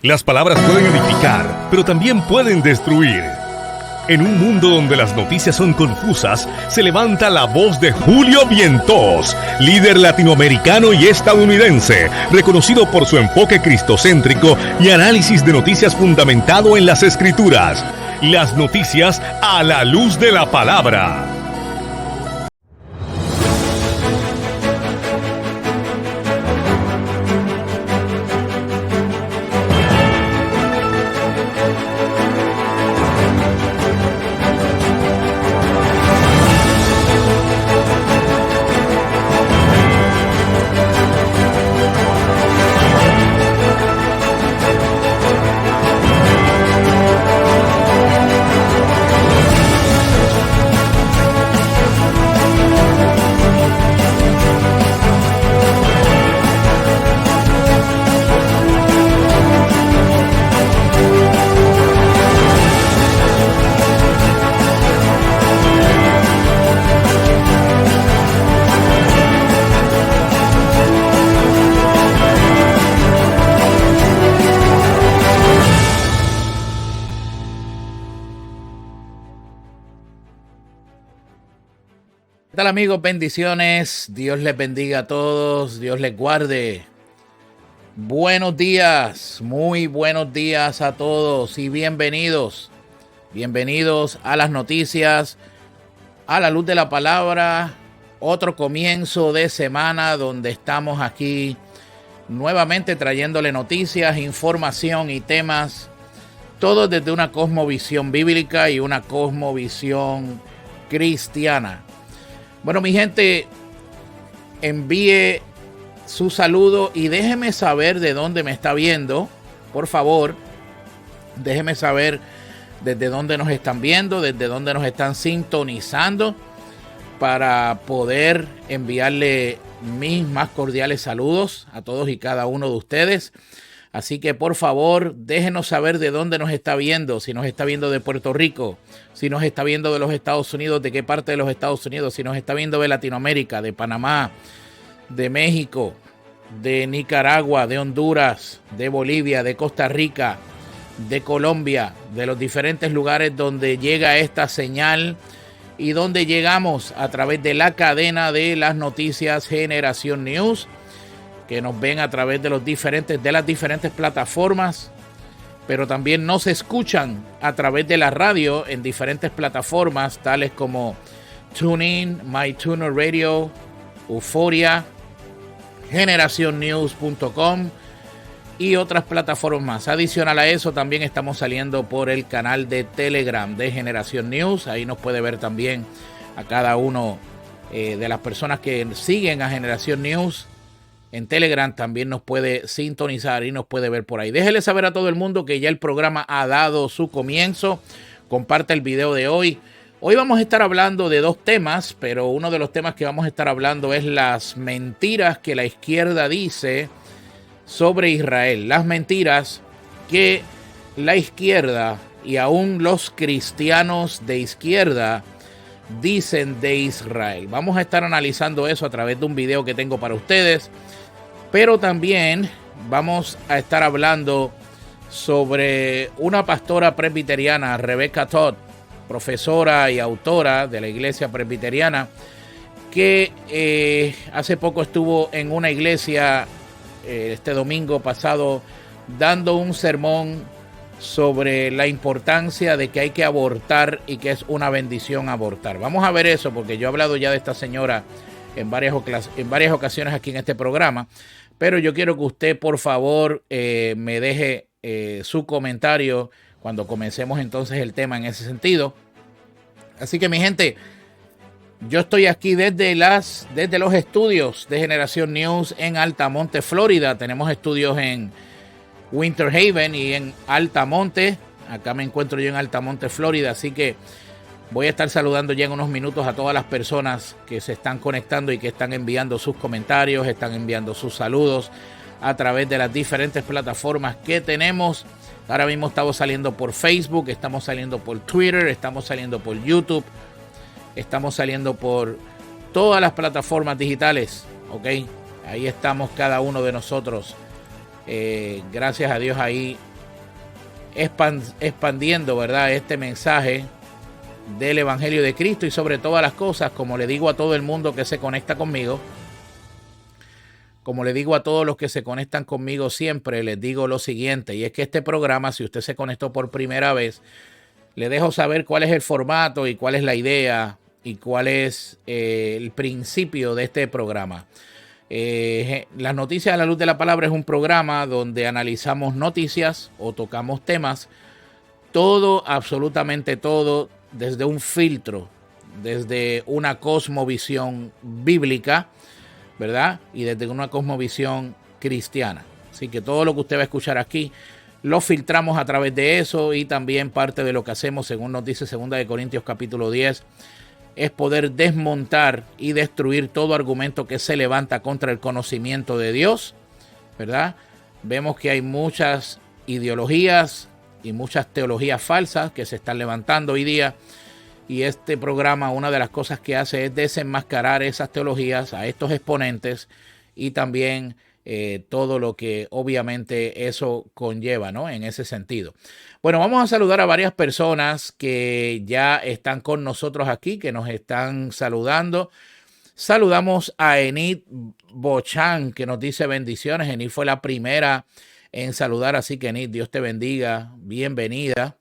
Las palabras pueden edificar, pero también pueden destruir. En un mundo donde las noticias son confusas, se levanta la voz de Julio Vientos, líder latinoamericano y estadounidense, reconocido por su enfoque cristocéntrico y análisis de noticias fundamentado en las Escrituras. Las noticias a la luz de la palabra. ¿Qué tal, amigos? Bendiciones. Dios les bendiga a todos. Dios les guarde. Buenos días. Muy buenos días a todos y bienvenidos. Bienvenidos a las noticias, a la luz de la palabra. Otro comienzo de semana donde estamos aquí nuevamente trayéndole noticias, información y temas. Todo desde una cosmovisión bíblica y una cosmovisión cristiana. Bueno, mi gente, envíe su saludo y déjeme saber de dónde me está viendo. Por favor, déjeme saber desde dónde nos están viendo, desde dónde nos están sintonizando, para poder enviarle mis más cordiales saludos a todos y cada uno de ustedes. Así que por favor, déjenos saber de dónde nos está viendo, si nos está viendo de Puerto Rico, si nos está viendo de los Estados Unidos, de qué parte de los Estados Unidos, si nos está viendo de Latinoamérica, de Panamá, de México, de Nicaragua, de Honduras, de Bolivia, de Costa Rica, de Colombia, de los diferentes lugares donde llega esta señal y donde llegamos a través de la cadena de las noticias Generación News, que nos ven a través de las diferentes plataformas, pero también nos escuchan a través de la radio en diferentes plataformas, tales como TuneIn, MyTuner Radio, Euforia, GeneracionNews.com y otras plataformas más. Adicional a eso, también estamos saliendo por el canal de Telegram de Generación News. Ahí nos puede ver también a cada uno de las personas que siguen a Generación News. En Telegram también nos puede sintonizar y nos puede ver por ahí. Déjele saber a todo el mundo que ya el programa ha dado su comienzo. Comparte el video de hoy. Hoy vamos a estar hablando de dos temas, pero uno de los temas que vamos a estar hablando es las mentiras que la izquierda dice sobre Israel. Las mentiras que la izquierda y aún los cristianos de izquierda dicen de Israel. Vamos a estar analizando eso a través de un video que tengo para ustedes. Pero también vamos a estar hablando sobre una pastora presbiteriana, Rebecca Todd, profesora y autora de la iglesia presbiteriana, que hace poco estuvo en una iglesia este domingo pasado dando un sermón sobre la importancia de que hay que abortar y que es una bendición abortar. Vamos a ver eso porque yo he hablado ya de esta señora en varias ocasiones aquí en este programa, pero yo quiero que usted por favor me deje su comentario cuando comencemos entonces el tema en ese sentido. Así que mi gente, yo estoy aquí desde los estudios de Generación News en Altamonte, Florida. Tenemos estudios en Winter Haven y en Altamonte. Acá me encuentro yo en Altamonte, Florida, así que voy a estar saludando ya en unos minutos a todas las personas que se están conectando y que están enviando sus comentarios, están enviando sus saludos a través de las diferentes plataformas que tenemos. Ahora mismo estamos saliendo por Facebook, estamos saliendo por Twitter, estamos saliendo por YouTube, estamos saliendo por todas las plataformas digitales, ¿ok? Ahí estamos cada uno de nosotros. Gracias a Dios ahí expandiendo, ¿verdad?, este mensaje del Evangelio de Cristo. Y sobre todas las cosas, como le digo a todo el mundo que se conecta conmigo, como le digo a todos los que se conectan conmigo siempre, les digo lo siguiente, y es que este programa, si usted se conectó por primera vez, le dejo saber cuál es el formato y cuál es la idea y cuál es el principio de este programa. Las Noticias a la Luz de la Palabra es un programa donde analizamos noticias o tocamos temas, todo, absolutamente todo, desde un filtro, desde una cosmovisión bíblica, ¿verdad? Y desde una cosmovisión cristiana. Así que todo lo que usted va a escuchar aquí lo filtramos a través de eso, y también parte de lo que hacemos, según nos dice 2 Corintios capítulo 10, es poder desmontar y destruir todo argumento que se levanta contra el conocimiento de Dios, ¿verdad? Vemos que hay muchas ideologías y muchas teologías falsas que se están levantando hoy día, y este programa, una de las cosas que hace es desenmascarar esas teologías a estos exponentes, y también todo lo que obviamente eso conlleva, ¿no?, en ese sentido. Bueno, vamos a saludar a varias personas que ya están con nosotros aquí, que nos están saludando. Saludamos a Enid Bochán, que nos dice bendiciones. Enid fue la primera en saludar, así que Enid, Dios te bendiga, bienvenida.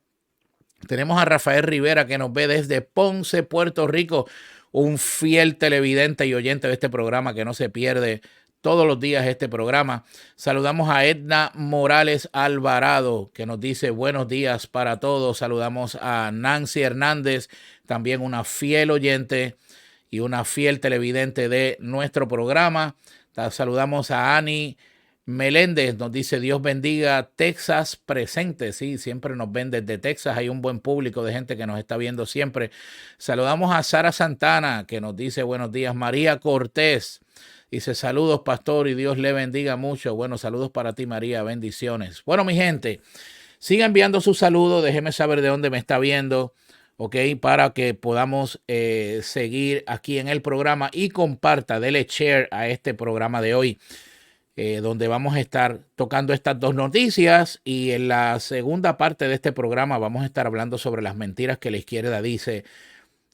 Tenemos a Rafael Rivera, que nos ve desde Ponce, Puerto Rico, un fiel televidente y oyente de este programa que no se pierde todos los días este programa. Saludamos a Edna Morales Alvarado, que nos dice buenos días para todos. Saludamos a Nancy Hernández, también una fiel oyente y una fiel televidente de nuestro programa. Saludamos a Ani Meléndez, nos dice Dios bendiga Texas presente. Sí, siempre nos ven desde Texas. Hay un buen público de gente que nos está viendo siempre. Saludamos a Sara Santana, que nos dice buenos días. María Cortés dice saludos pastor y Dios le bendiga mucho. Bueno, saludos para ti María, bendiciones. Bueno, mi gente, siga enviando sus saludos, déjeme saber de dónde me está viendo, ok, para que podamos seguir aquí en el programa, y comparta, dele share a este programa de hoy, donde vamos a estar tocando estas dos noticias, y en la segunda parte de este programa vamos a estar hablando sobre las mentiras que la izquierda dice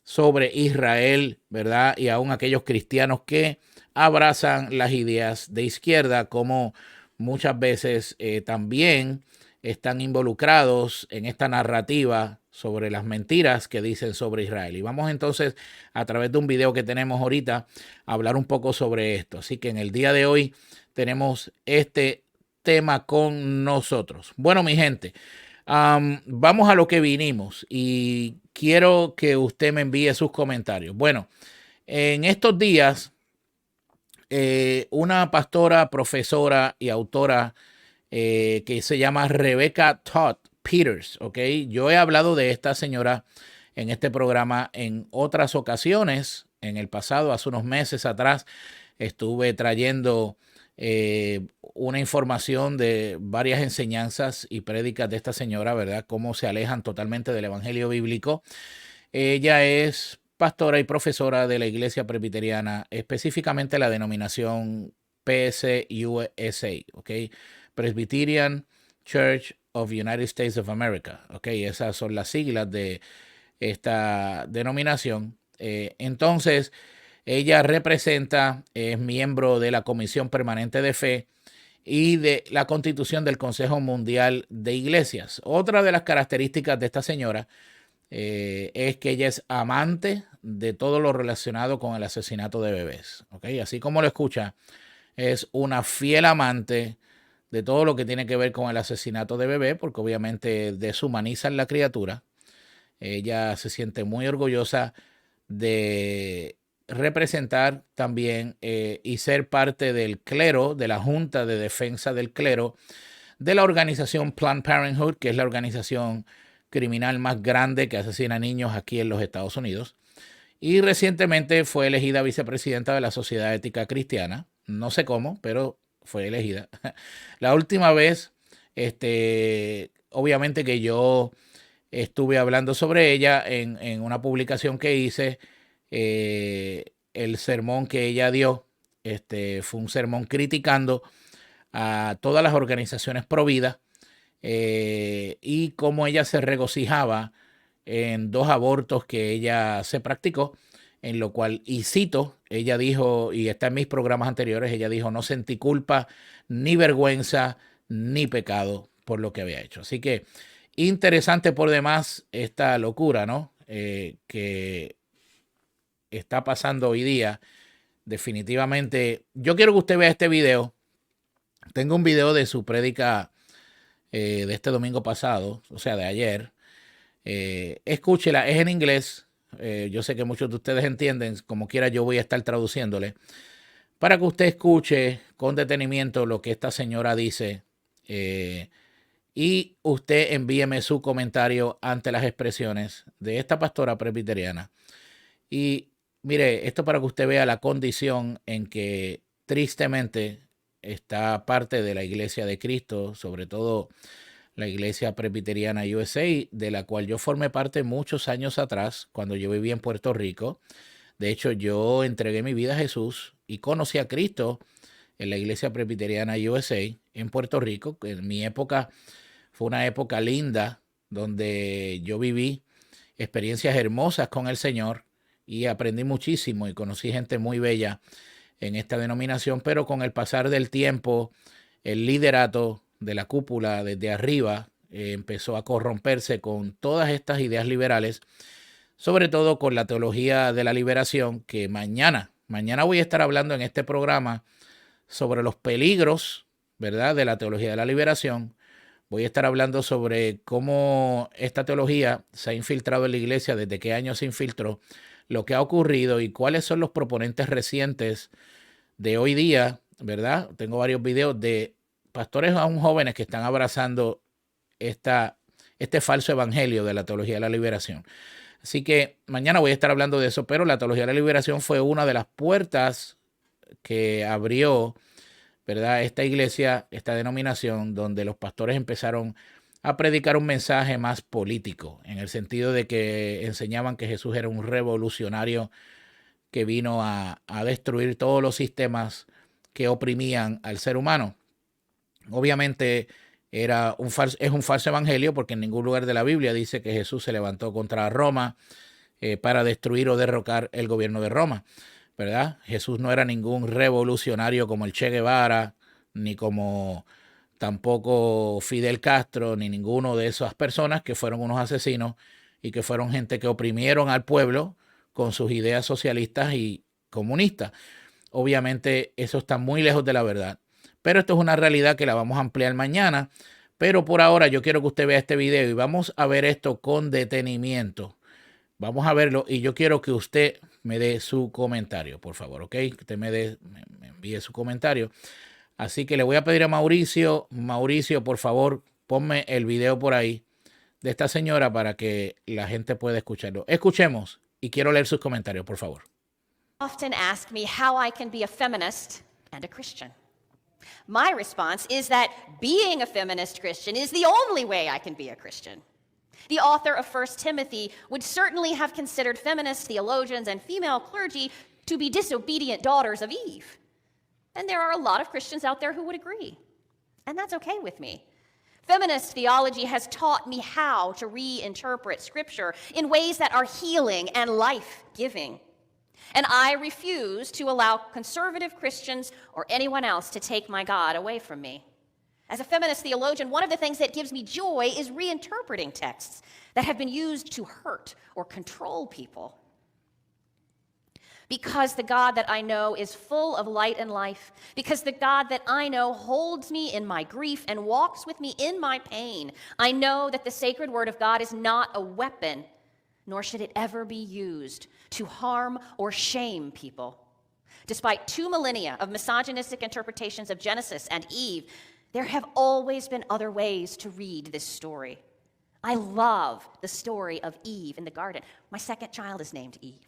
sobre Israel, ¿verdad? Y aún aquellos cristianos que abrazan las ideas de izquierda, como muchas veces también están involucrados en esta narrativa sobre las mentiras que dicen sobre Israel. Y vamos entonces, a través de un video que tenemos ahorita, a hablar un poco sobre esto. Así que en el día de hoy tenemos este tema con nosotros. Bueno, mi gente, vamos a lo que vinimos, y quiero que usted me envíe sus comentarios. Bueno, en estos días, una pastora, profesora y autora que se llama Rebecca Todd Peters, ¿ok? Yo he hablado de esta señora en este programa en otras ocasiones. En el pasado, hace unos meses atrás, estuve trayendo una información de varias enseñanzas y prédicas de esta señora, ¿verdad? Cómo se alejan totalmente del evangelio bíblico. Ella es pastora y profesora de la Iglesia Presbiteriana, específicamente la denominación PSUSA, ¿ok? Presbyterian Church of United States of America, ¿ok? Esas son las siglas de esta denominación. Entonces, ella representa, es miembro de la Comisión Permanente de Fe y de la Constitución del Consejo Mundial de Iglesias. Otra de las características de esta señora es que ella es amante de todo lo relacionado con el asesinato de bebés, ¿ok? Así como lo escucha, es una fiel amante de todo lo que tiene que ver con el asesinato de bebés, porque obviamente deshumanizan la criatura. Ella se siente muy orgullosa de representar también y ser parte del clero, de la Junta de Defensa del Clero, de la organización Planned Parenthood, que es la organización criminal más grande que asesina niños aquí en los Estados Unidos. Y recientemente fue elegida vicepresidenta de la Sociedad Ética Cristiana. No sé cómo, pero fue elegida. La última vez, obviamente que yo estuve hablando sobre ella en una publicación que hice. El sermón que ella dio fue un sermón criticando a todas las organizaciones pro vida, y cómo ella se regocijaba en 2 abortos que ella se practicó, en lo cual, y cito, ella dijo, y está en mis programas anteriores, ella dijo, no sentí culpa, ni vergüenza, ni pecado por lo que había hecho. Así que interesante por demás esta locura, ¿no? Que está pasando hoy día. Definitivamente, yo quiero que usted vea este video. Tengo un video de su prédica de este domingo pasado, o sea, de ayer. Escúchela, es en inglés. Yo sé que muchos de ustedes entienden, como quiera yo voy a estar traduciéndole, para que usted escuche con detenimiento lo que esta señora dice y usted envíeme su comentario ante las expresiones de esta pastora presbiteriana. Y mire, esto para que usted vea la condición en que tristemente está parte de la Iglesia de Cristo, sobre todo la Iglesia Presbiteriana USA, de la cual yo formé parte muchos años atrás, cuando yo vivía en Puerto Rico. De hecho, yo entregué mi vida a Jesús y conocí a Cristo en la Iglesia Presbiteriana USA en Puerto Rico. En mi época fue una época linda donde yo viví experiencias hermosas con el Señor y aprendí muchísimo y conocí gente muy bella en esta denominación, pero con el pasar del tiempo, el liderato de la cúpula desde arriba empezó a corromperse con todas estas ideas liberales, sobre todo con la teología de la liberación, que mañana voy a estar hablando en este programa sobre los peligros, ¿verdad?, de la teología de la liberación. Voy a estar hablando sobre cómo esta teología se ha infiltrado en la iglesia, desde qué año se infiltró, lo que ha ocurrido y cuáles son los proponentes recientes de hoy día, ¿verdad? Tengo varios videos de pastores aún jóvenes que están abrazando este falso evangelio de la teología de la liberación. Así que mañana voy a estar hablando de eso, pero la teología de la liberación fue una de las puertas que abrió, ¿verdad?, esta iglesia, esta denominación, donde los pastores empezaron a predicar un mensaje más político, en el sentido de que enseñaban que Jesús era un revolucionario que vino a destruir todos los sistemas que oprimían al ser humano. Obviamente es un falso evangelio, porque en ningún lugar de la Biblia dice que Jesús se levantó contra Roma para destruir o derrocar el gobierno de Roma, ¿verdad? Jesús no era ningún revolucionario como el Che Guevara, ni como tampoco Fidel Castro, ni ninguno de esas personas que fueron unos asesinos y que fueron gente que oprimieron al pueblo con sus ideas socialistas y comunistas. Obviamente eso está muy lejos de la verdad, pero esto es una realidad que la vamos a ampliar mañana. Pero por ahora yo quiero que usted vea este video y vamos a ver esto con detenimiento. Vamos a verlo y yo quiero que usted me dé su comentario, por favor, ¿ok? Que usted me envíe su comentario. Así que le voy a pedir a Mauricio, por favor, ponme el video por ahí de esta señora para que la gente pueda escucharlo. Escuchemos y quiero leer sus comentarios, por favor. Often ask me how I can be a feminist and a Christian. My response is that being a feminist Christian is the only way I can be a Christian. The author of 1 Timothy would certainly have considered feminist theologians and female clergy to be disobedient daughters of Eve. And there are a lot of Christians out there who would agree. And that's okay with me. Feminist theology has taught me how to reinterpret Scripture in ways that are healing and life-giving. And I refuse to allow conservative Christians or anyone else to take my God away from me. As a feminist theologian, one of the things that gives me joy is reinterpreting texts that have been used to hurt or control people. Because the God that I know is full of light and life, because the God that I know holds me in my grief and walks with me in my pain, I know that the sacred word of God is not a weapon, nor should it ever be used to harm or shame people. Despite 2 millennia of misogynistic interpretations of Genesis and Eve, there have always been other ways to read this story. I love the story of Eve in the garden. My second child is named Eve.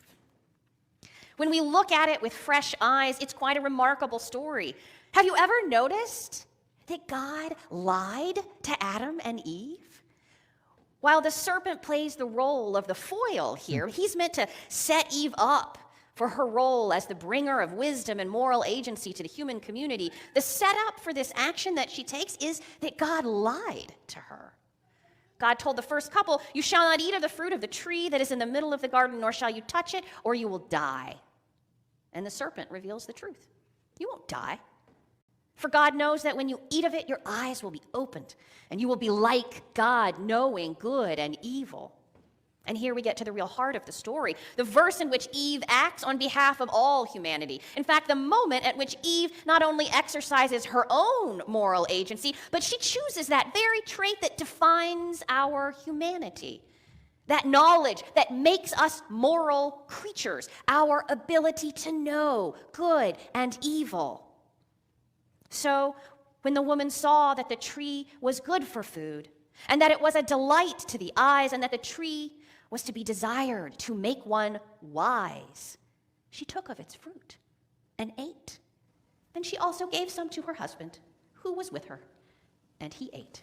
When we look at it with fresh eyes, it's quite a remarkable story. Have you ever noticed that God lied to Adam and Eve? While the serpent plays the role of the foil here, he's meant to set Eve up for her role as the bringer of wisdom and moral agency to the human community, the setup for this action that she takes is that God lied to her. God told the first couple, "You shall not eat of the fruit of the tree that is in the middle of the garden, nor shall you touch it, or you will die." And the serpent reveals the truth. You won't die. For God knows that when you eat of it, your eyes will be opened, and you will be like God, knowing good and evil. And here we get to the real heart of the story, the verse in which Eve acts on behalf of all humanity. In fact, the moment at which Eve not only exercises her own moral agency, but she chooses that very trait that defines our humanity. That knowledge that makes us moral creatures, our ability to know good and evil. So, when the woman saw that the tree was good for food, and that it was a delight to the eyes, and that the tree was to be desired to make one wise, she took of its fruit and ate. Then she also gave some to her husband, who was with her, and he ate.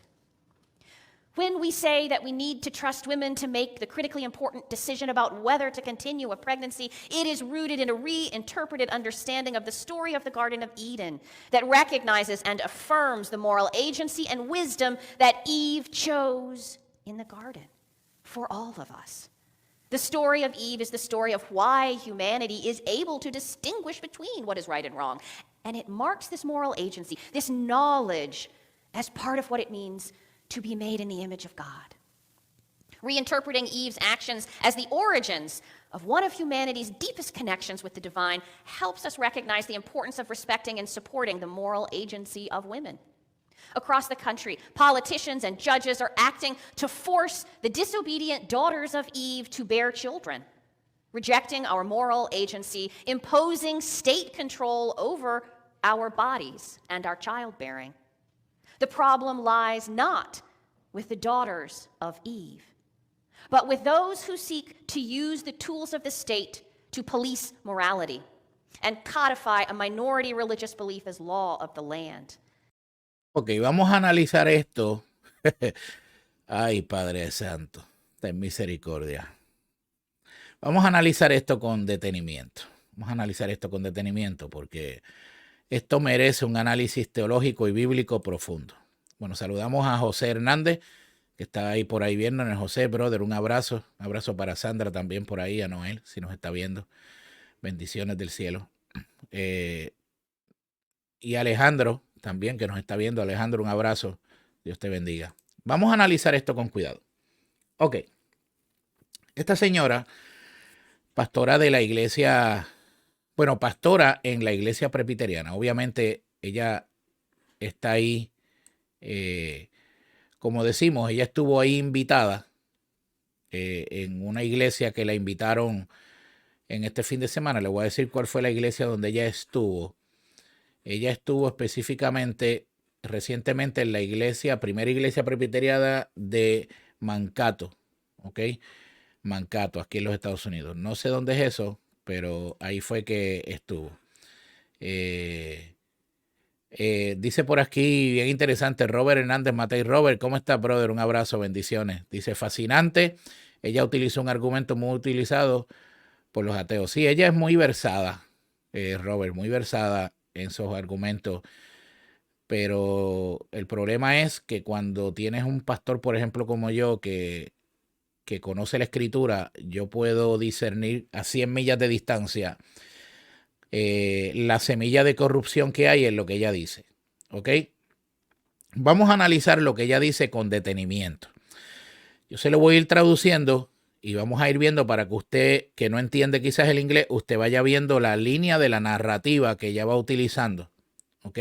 When we say that we need to trust women to make the critically important decision about whether to continue a pregnancy, it is rooted in a reinterpreted understanding of the story of the Garden of Eden that recognizes and affirms the moral agency and wisdom that Eve chose in the garden for all of us. The story of Eve is the story of why humanity is able to distinguish between what is right and wrong. And it marks this moral agency, this knowledge, as part of what it means to be made in the image of God. Reinterpreting Eve's actions as the origins of one of humanity's deepest connections with the divine helps us recognize the importance of respecting and supporting the moral agency of women. Across the country, politicians and judges are acting to force the disobedient daughters of Eve to bear children, rejecting our moral agency, imposing state control over our bodies and our childbearing. The problem lies not with the daughters of Eve, but with those who seek to use the tools of the state to police morality and codify a minority religious belief as law of the land. Ok, vamos a analizar esto. Ay, Padre Santo, ten misericordia. Vamos a analizar esto con detenimiento. Vamos a analizar esto con detenimiento porque esto merece un análisis teológico y bíblico profundo. Bueno, saludamos a José Hernández, que está ahí por ahí viéndonos. José, brother, un abrazo. Un abrazo para Sandra también por ahí, a Noel, si nos está viendo. Bendiciones del cielo. Y Alejandro también, que nos está viendo. Alejandro, un abrazo. Dios te bendiga. Vamos a analizar esto con cuidado. Ok. Esta señora, pastora de la iglesia, bueno, pastora en la iglesia presbiteriana. Obviamente ella está ahí, como decimos, ella estuvo ahí invitada en una iglesia que la invitaron en este fin de semana. Le voy a decir cuál fue la iglesia donde ella estuvo. Ella estuvo específicamente recientemente en la iglesia, primera iglesia presbiteriana de Mankato, ¿ok? Mankato, aquí en los Estados Unidos. No sé dónde es eso, pero ahí fue que estuvo. Dice por aquí, bien interesante, Robert Hernández Matei. Robert, ¿cómo estás, brother? Un abrazo, bendiciones. Dice, fascinante. Ella utilizó un argumento muy utilizado por los ateos. Sí, ella es muy versada, Robert, muy versada en sus argumentos. Pero el problema es que cuando tienes un pastor, por ejemplo, como yo, que conoce la escritura, yo puedo discernir a 100 millas de distancia la semilla de corrupción que hay en lo que ella dice. ¿Ok? Vamos a analizar lo que ella dice con detenimiento. Yo se lo voy a ir traduciendo y vamos a ir viendo para que usted, que no entiende quizás el inglés, usted vaya viendo la línea de la narrativa que ella va utilizando. ¿Ok?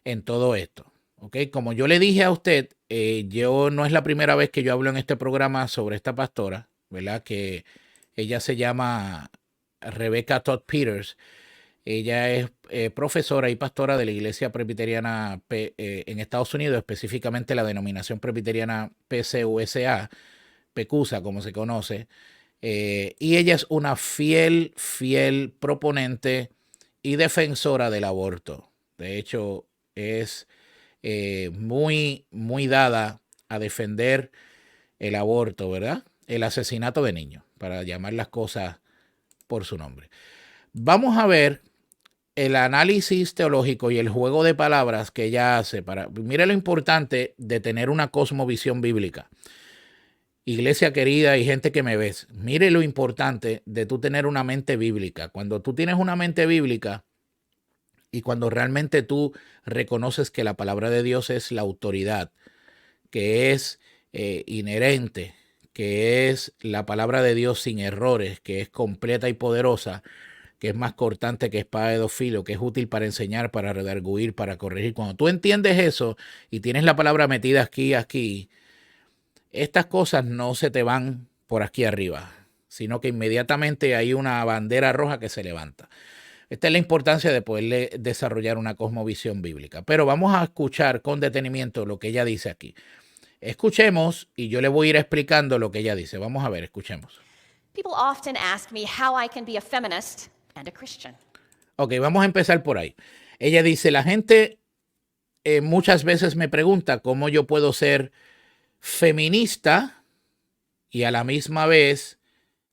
En todo esto. ¿Ok? Como yo le dije a usted, yo no es la primera vez que yo hablo en este programa sobre esta pastora, ¿verdad? Que ella se llama Rebecca Todd Peters. Ella es profesora y pastora de la iglesia presbiteriana en Estados Unidos, específicamente la denominación presbiteriana PCUSA, PECUSA como se conoce. Y ella es una fiel proponente y defensora del aborto. De hecho, es muy dada a defender el aborto, ¿verdad? El asesinato de niños, para llamar las cosas por su nombre. Vamos a ver el análisis teológico y el juego de palabras que ella hace. Mire lo importante de tener una cosmovisión bíblica. Iglesia querida y gente que me ves, mire lo importante de tú tener una mente bíblica. Cuando tú tienes una mente bíblica y cuando realmente tú reconoces que la palabra de Dios es la autoridad, que es inherente, que es la palabra de Dios sin errores, que es completa y poderosa, que es más cortante que espada de dos filos, que es útil para enseñar, para redarguir, para corregir. Cuando tú entiendes eso y tienes la palabra metida aquí, estas cosas no se te van por aquí arriba, sino que inmediatamente hay una bandera roja que se levanta. Esta es la importancia de poderle desarrollar una cosmovisión bíblica. Pero vamos a escuchar con detenimiento lo que ella dice aquí. Escuchemos y yo le voy a ir explicando lo que ella dice. Vamos a ver, escuchemos. People often ask me how I can be a feminist and a Christian. Ok, vamos a empezar por ahí. Ella dice, la gente muchas veces me pregunta cómo yo puedo ser feminista y a la misma vez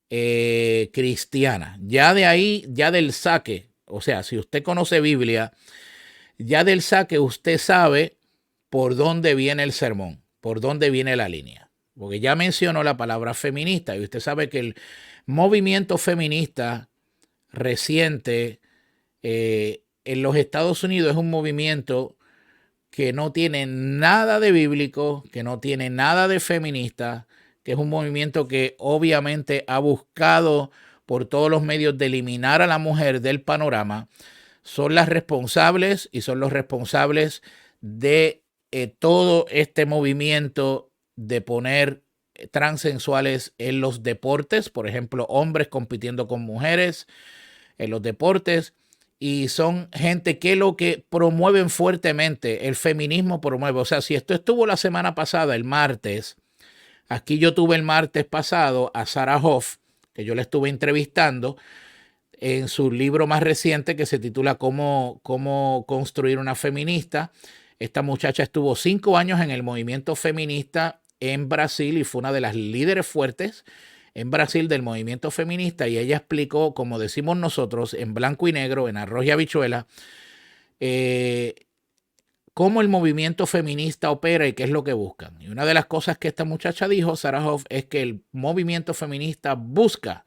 cristiana. Ya de ahí, ya del saque, o sea, si usted conoce Biblia, ya del saque usted sabe por dónde viene el sermón, por dónde viene la línea. Porque ya mencionó la palabra feminista y usted sabe que el movimiento feminista reciente en los Estados Unidos es un movimiento que no tiene nada de bíblico, que no tiene nada de feminista, que es un movimiento que obviamente ha buscado por todos los medios de eliminar a la mujer del panorama. Son las responsables y son los responsables de todo este movimiento de poner transexuales en los deportes, por ejemplo, hombres compitiendo con mujeres en los deportes. Y son gente que lo que promueven fuertemente, el feminismo promueve. O sea, si esto estuvo la semana pasada, el martes, aquí yo tuve el martes pasado a Sarah Hoff, que yo la estuve entrevistando en su libro más reciente que se titula Cómo construir una feminista. Esta muchacha estuvo 5 años en el movimiento feminista en Brasil y fue una de las líderes fuertes en Brasil del movimiento feminista, y ella explicó, como decimos nosotros, en blanco y negro, en arroz y habichuela, cómo el movimiento feminista opera y qué es lo que buscan. Y una de las cosas que esta muchacha dijo, Sarah Hoff, es que el movimiento feminista busca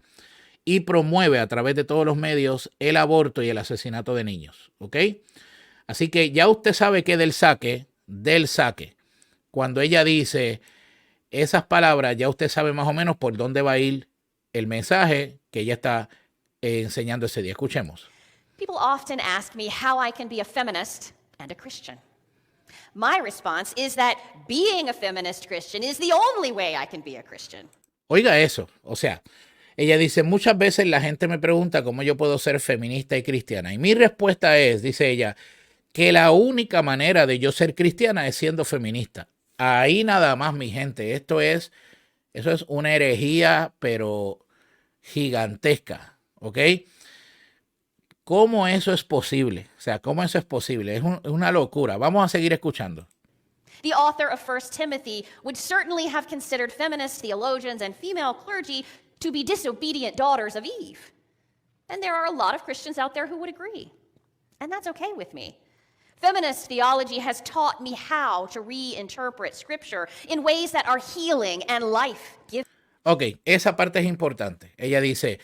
y promueve a través de todos los medios el aborto y el asesinato de niños. ¿Ok? Así que ya usted sabe que del saque, cuando ella dice esas palabras, ya usted sabe más o menos por dónde va a ir el mensaje que ella está enseñando ese día. Escuchemos. People often ask me how I can be a feminist and a Christian. My response is that being a feminist Christian is the only way I can be a Christian. Oiga eso, o sea, ella dice, muchas veces la gente me pregunta cómo yo puedo ser feminista y cristiana. Y mi respuesta es, dice ella, que la única manera de yo ser cristiana es siendo feminista. Ahí nada más, mi gente. Eso es una herejía, pero gigantesca, ¿ok? ¿Cómo eso es posible? O sea, ¿cómo eso es posible? Es una locura. Vamos a seguir escuchando. The author of 1 Timothy would certainly have considered feminist theologians and female clergy to be disobedient daughters of Eve. And there are a lot of Christians out there who would agree. And that's okay with me. Feminist theology has taught me how to reinterpret Scripture in ways that are healing and life-giving. Ok, esa parte es importante. Ella dice,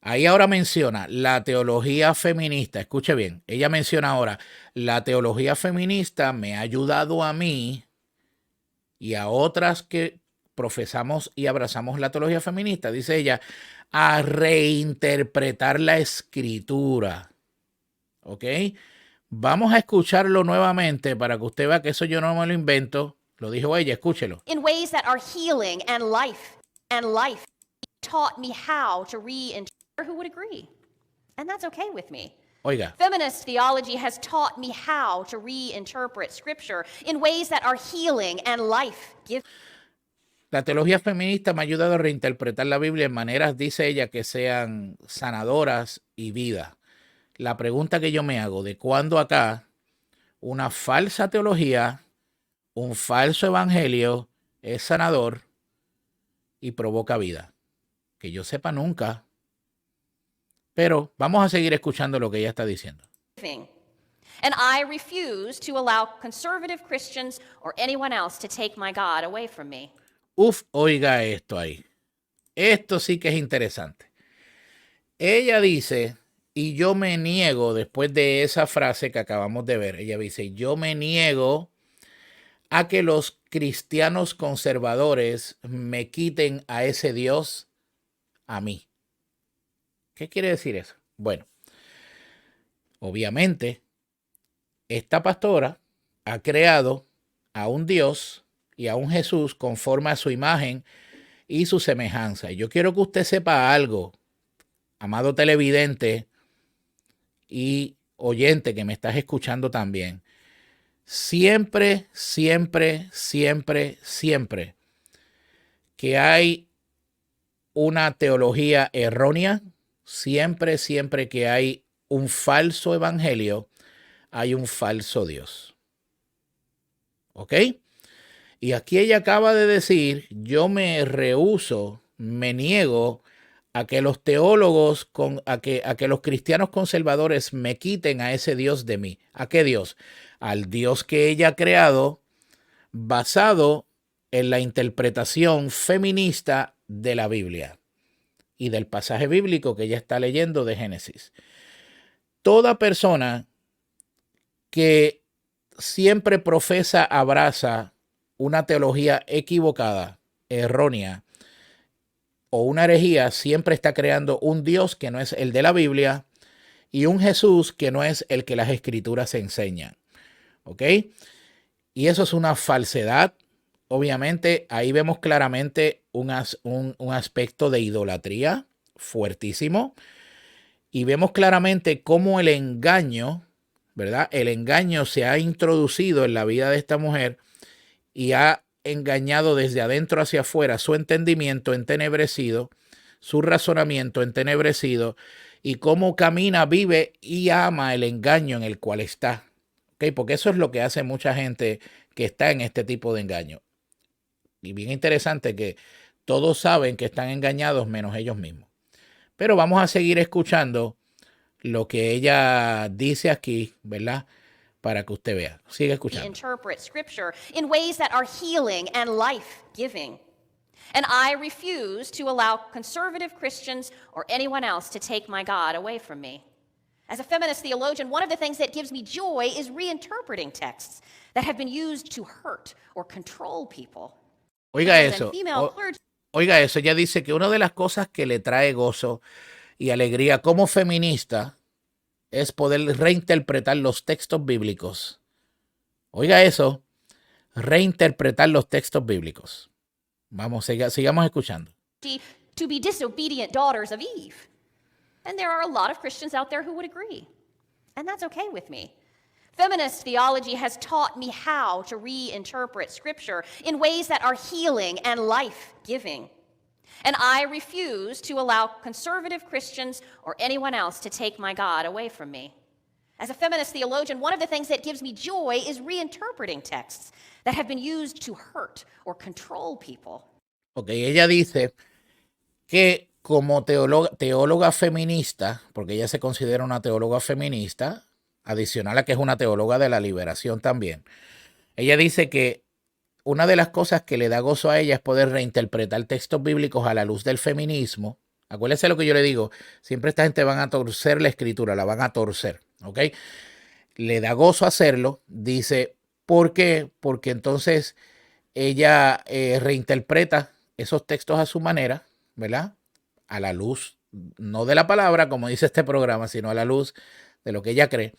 ahí ahora menciona la teología feminista. Escuche bien, ella menciona ahora, la teología feminista me ha ayudado a mí y a otras que profesamos y abrazamos la teología feminista, dice ella, a reinterpretar la escritura. ¿Ok? Vamos a escucharlo nuevamente para que usted vea que eso yo no me lo invento. Lo dijo ella, escúchelo. In ways that are healing and life. Taught me how to reinterpret. Who would agree? And that's okay with me. Oiga. Feminist theology has taught me how to reinterpret Scripture in ways that are healing and life-giving. La teología feminista me ha ayudado a reinterpretar la Biblia en maneras, dice ella, que sean sanadoras y vida. La pregunta que yo me hago, ¿de cuándo acá una falsa teología, un falso evangelio es sanador y provoca vida? Que yo sepa nunca. Pero vamos a seguir escuchando lo que ella está diciendo. And I refuse to allow conservative Christians or anyone else to take my God away from me. Oiga esto ahí. Esto sí que es interesante. Ella dice, y yo me niego, después de esa frase que acabamos de ver, ella dice, yo me niego a que los cristianos conservadores me quiten a ese Dios a mí. ¿Qué quiere decir eso? Bueno, obviamente, esta pastora ha creado a un Dios y a un Jesús conforme a su imagen y su semejanza. Y yo quiero que usted sepa algo, amado televidente y oyente que me estás escuchando también. Siempre, siempre, siempre, siempre que hay una teología errónea, siempre, siempre que hay un falso evangelio, hay un falso Dios. ¿Ok? Y aquí ella acaba de decir, yo me rehúso, me niego a que los teólogos, a que los cristianos conservadores me quiten a ese Dios de mí. ¿A qué Dios? Al Dios que ella ha creado basado en la interpretación feminista de la Biblia y del pasaje bíblico que ella está leyendo de Génesis. Toda persona que siempre profesa, abraza una teología equivocada, errónea o una herejía, siempre está creando un Dios que no es el de la Biblia y un Jesús que no es el que las escrituras enseñan. ¿Ok? Y eso es una falsedad. Obviamente, ahí vemos claramente un aspecto de idolatría fuertísimo. Y vemos claramente cómo el engaño, ¿verdad? El engaño se ha introducido en la vida de esta mujer y ha engañado desde adentro hacia afuera su entendimiento entenebrecido, su razonamiento entenebrecido y cómo camina, vive y ama el engaño en el cual está. ¿Okay? Porque eso es lo que hace mucha gente que está en este tipo de engaño. Y bien interesante que todos saben que están engañados menos ellos mismos. Pero vamos a seguir escuchando lo que ella dice aquí, ¿verdad? Para que usted vea. Sigue escuchando. Interpret scripture in ways that are healing and life-giving. And I refuse to allow conservative Christians or anyone else to take my God away from me. As a feminist theologian, one of the things that gives me joy is reinterpreting texts that have been used to hurt or control people. Oiga eso. Oiga eso. Ella dice que una de las cosas que le trae gozo y alegría como feminista es poder reinterpretar los textos bíblicos. Oiga eso. Reinterpretar los textos bíblicos. Vamos, sigamos escuchando. To be disobedient daughters of Eve. And there are a lot of Christians out there who would agree. And that's okay with me. Feminist theology has taught me how to reinterpret scripture in ways that are healing and life-giving. And I refuse to allow conservative Christians or anyone else to take my God away from me. As a feminist theologian, one of the things that gives me joy is reinterpreting texts that have been used to hurt or control people. Okay, ella dice que como teóloga feminista, porque ella se considera una teóloga feminista, adicional a que es una teóloga de la liberación también, ella dice que una de las cosas que le da gozo a ella es poder reinterpretar textos bíblicos a la luz del feminismo. Acuérdese lo que yo le digo, siempre esta gente van a torcer la escritura, la van a torcer, ¿ok? Le da gozo hacerlo, dice, ¿por qué? Porque entonces ella reinterpreta esos textos a su manera, ¿verdad? A la luz, no de la palabra, como dice este programa, sino a la luz de lo que ella cree.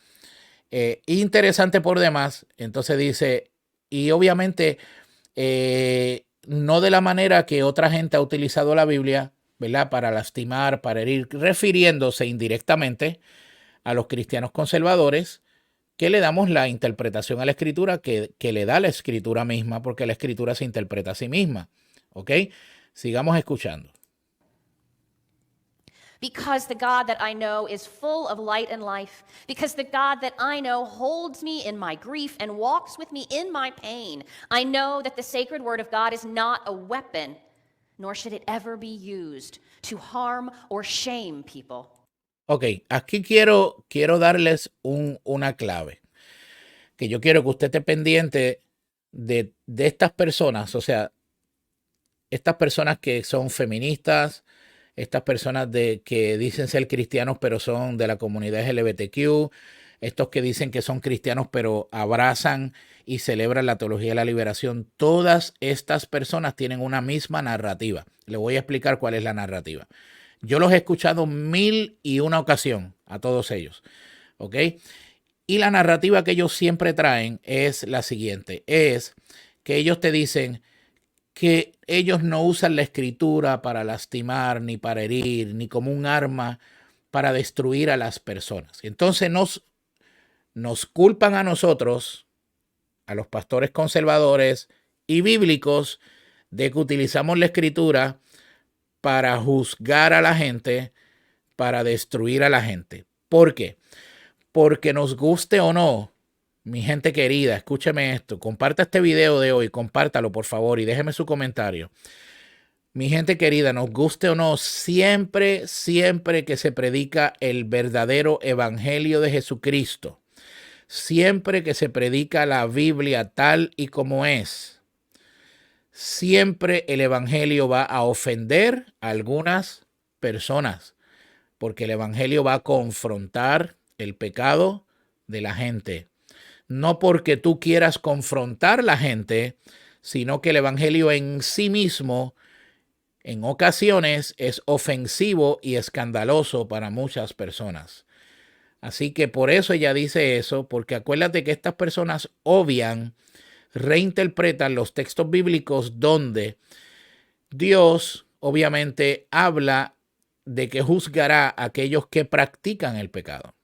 Interesante por demás, entonces dice, y obviamente no de la manera que otra gente ha utilizado la Biblia, ¿verdad? Para lastimar, para herir, refiriéndose indirectamente a los cristianos conservadores, que le damos la interpretación a la escritura que le da la escritura misma, porque la escritura se interpreta a sí misma. ¿Ok? Sigamos escuchando. Because the God that I know is full of light and life. Because the God that I know holds me in my grief and walks with me in my pain. I know that the sacred word of God is not a weapon, nor should it ever be used to harm or shame people. Ok, aquí quiero darles una clave, que yo quiero que usted esté pendiente de estas personas, o sea, estas personas que son feministas, estas personas que dicen ser cristianos pero son de la comunidad LGBTQ, estos que dicen que son cristianos pero abrazan y celebran la teología de la liberación, todas estas personas tienen una misma narrativa. Le voy a explicar cuál es la narrativa. Yo los he escuchado 1001 ocasión a todos ellos, ¿ok? Y la narrativa que ellos siempre traen es la siguiente, es que ellos te dicen que ellos no usan la escritura para lastimar, ni para herir, ni como un arma para destruir a las personas. Entonces nos culpan a nosotros, a los pastores conservadores y bíblicos, de que utilizamos la escritura para juzgar a la gente, para destruir a la gente. ¿Por qué? Porque nos guste o no, mi gente querida, escúcheme esto, comparta este video de hoy, compártalo por favor y déjeme su comentario. Mi gente querida, nos guste o no, siempre que se predica el verdadero evangelio de Jesucristo, siempre que se predica la Biblia tal y como es, siempre el evangelio va a ofender a algunas personas, porque el evangelio va a confrontar el pecado de la gente. No porque tú quieras confrontar la gente, sino que el evangelio en sí mismo en ocasiones es ofensivo y escandaloso para muchas personas. Así que por eso ella dice eso, porque acuérdate que estas personas obvian, reinterpretan los textos bíblicos donde Dios obviamente habla de que juzgará a aquellos que practican el pecado.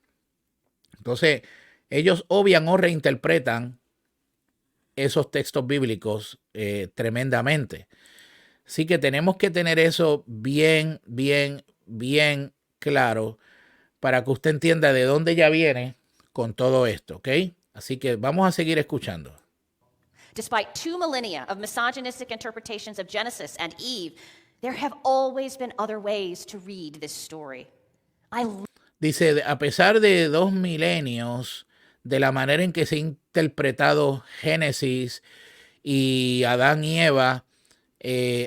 Entonces, ellos obvian o reinterpretan esos textos bíblicos tremendamente. Así que tenemos que tener eso bien claro para que usted entienda de dónde ya viene con todo esto, ¿ok? Así que vamos a seguir escuchando. Despite 2 millennia of misogynistic interpretations of Genesis and Eve, there have always been other ways to read this story. Dice, a pesar de 2 milenios de la manera en que se ha interpretado Génesis y Adán y Eva,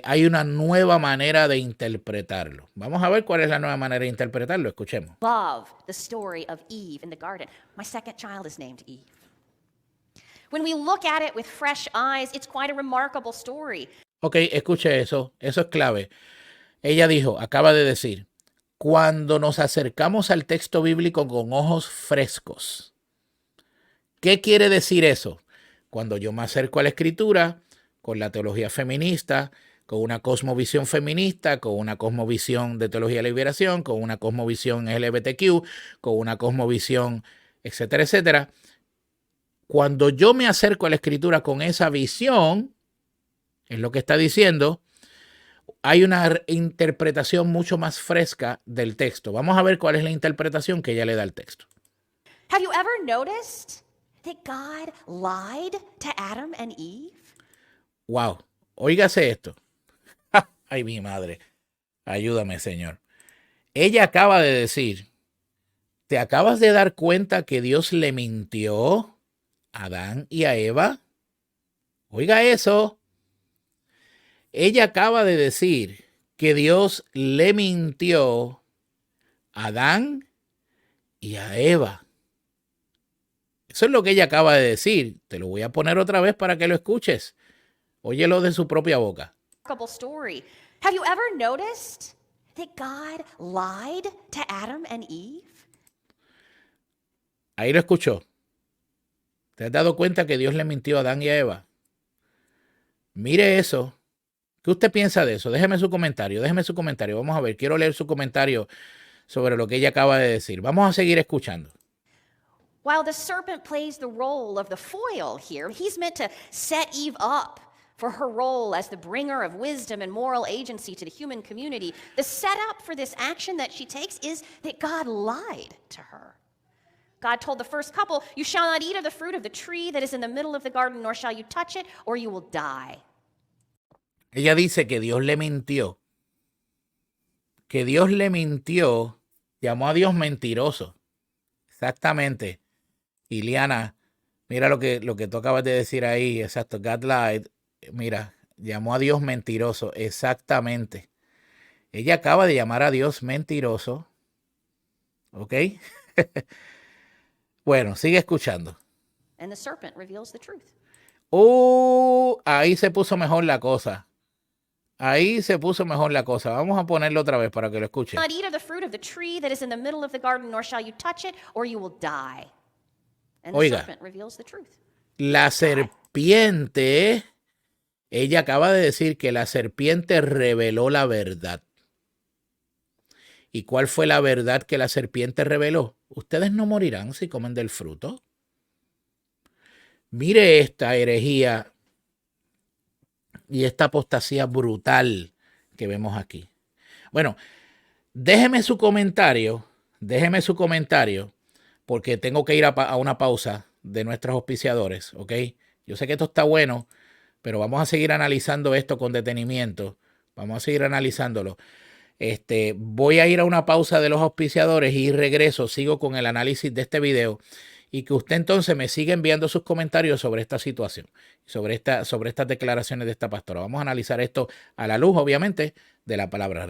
hay una nueva manera de interpretarlo. Vamos a ver cuál es la nueva manera de interpretarlo. Escuchemos. Love the story of Eve in the garden. My second child is named Eve. When we look at it with fresh eyes, it's quite a remarkable story. Ok, escuche eso. Eso es clave. Ella dijo, acaba de decir, cuando nos acercamos al texto bíblico con ojos frescos. ¿Qué quiere decir eso? Cuando yo me acerco a la escritura con la teología feminista, con una cosmovisión feminista, con una cosmovisión de teología de la liberación, con una cosmovisión LGBTQ, con una cosmovisión, etcétera, etcétera. Cuando yo me acerco a la escritura con esa visión, es lo que está diciendo, hay una interpretación mucho más fresca del texto. Vamos a ver cuál es la interpretación que ella le da al texto. Have you ever noticed that God lied to Adam and Eve? Wow, óigase esto. Ay, mi madre, ayúdame, Señor. Ella acaba de decir, ¿te acabas de dar cuenta que Dios le mintió a Adán y a Eva? Oiga eso. Ella acaba de decir que Dios le mintió a Adán y a Eva. Eso es lo que ella acaba de decir. Te lo voy a poner otra vez para que lo escuches. Óyelo de su propia boca. Story. Have you ever noticed that God lied to Adam and Eve? Ahí lo escuchó. ¿Te has dado cuenta que Dios le mintió a Adán y a Eva? Mire eso. ¿Qué usted piensa de eso? Déjeme su comentario. Vamos a ver, quiero leer su comentario sobre lo que ella acaba de decir. Vamos a seguir escuchando. While the serpent plays the role of the foil here, he's meant to set Eve up for her role as the bringer of wisdom and moral agency to the human community. The setup for this action that she takes is that God lied to her. God told the first couple, "You shall not eat of the fruit of the tree that is in the middle of the garden, nor shall you touch it, or you will die." Ella dice que Dios le mintió. Que Dios le mintió Llamó a Dios mentiroso. Exactamente. Iliana, mira lo que tú acabas de decir ahí. Exacto. God lied. Mira, llamó a Dios mentiroso. Exactamente. Ella acaba de llamar a Dios mentiroso. ¿Ok? Bueno, sigue escuchando. And the serpent reveals the truth. Ahí se puso mejor la cosa. Ahí se puso mejor la cosa. Vamos a ponerlo otra vez para que lo escuchen. Do not eat of the fruit of the tree that is in the middle of the garden, nor shall you touch it, or you will die. And the Oiga. serpent reveals the truth. La serpiente, ella acaba de decir que la serpiente reveló la verdad. ¿Y cuál fue la verdad que la serpiente reveló? Ustedes no morirán si comen del fruto. Mire esta herejía y esta apostasía brutal que vemos aquí. Bueno, déjeme su comentario, porque tengo que ir a una pausa de nuestros auspiciadores, ¿ok? Yo sé que esto está bueno, pero vamos a seguir analizando esto con detenimiento. Vamos a seguir analizándolo. Voy a ir a una pausa de los auspiciadores y regreso, sigo con el análisis de este video y que usted entonces me siga enviando sus comentarios sobre esta situación, sobre estas declaraciones de esta pastora. Vamos a analizar esto a la luz, obviamente, de la palabra.